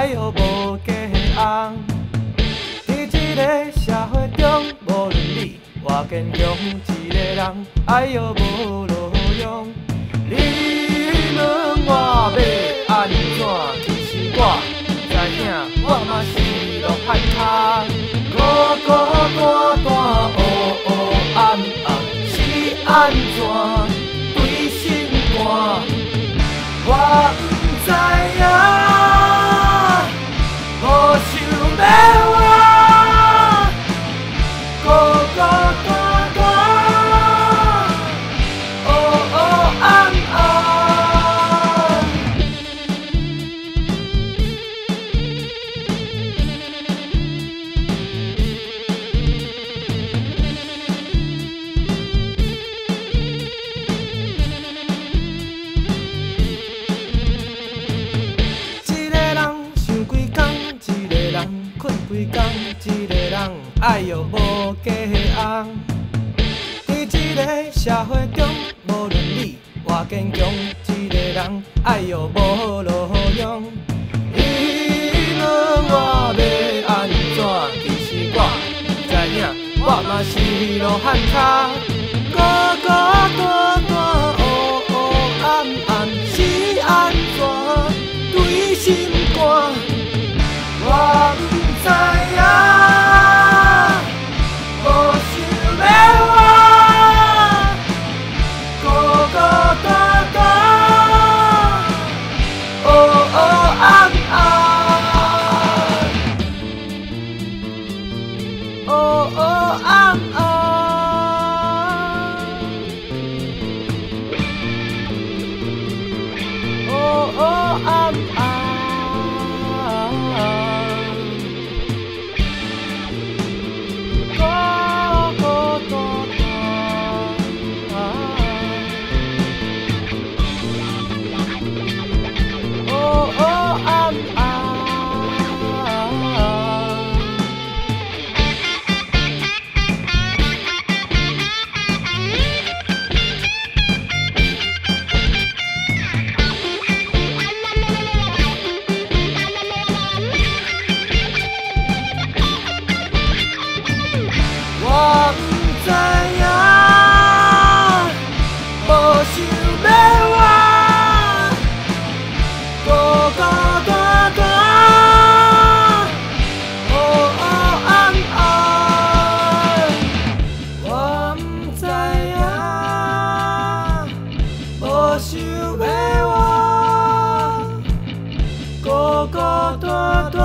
爱哟无价红。在这个社会中，无论你偌坚强，一个人爱哟无路用。你问我要安怎？其实我知影，我嘛是落汗汤，孤孤单单，黑黑暗暗，是安怎对心肝？我不知影，无想要我，孤孤单单，黑黑暗暗。一个人想几工，一个人困几工，一个人爱哟无价红。在这个社会中，无论你偌坚强，一个人爱哟无路用。伊问我要安怎？其实我知影，我嘛是落汗汤，孤孤单单，黑黑暗暗，是安怎对心肝？我不知影，无想要我，孤孤单单，黑黑暗暗，黑黑暗暗。黑黑暗暗。我不知影，无想要我，孤孤单单，黑黑暗暗。我不知影，无想要我，孤孤单单。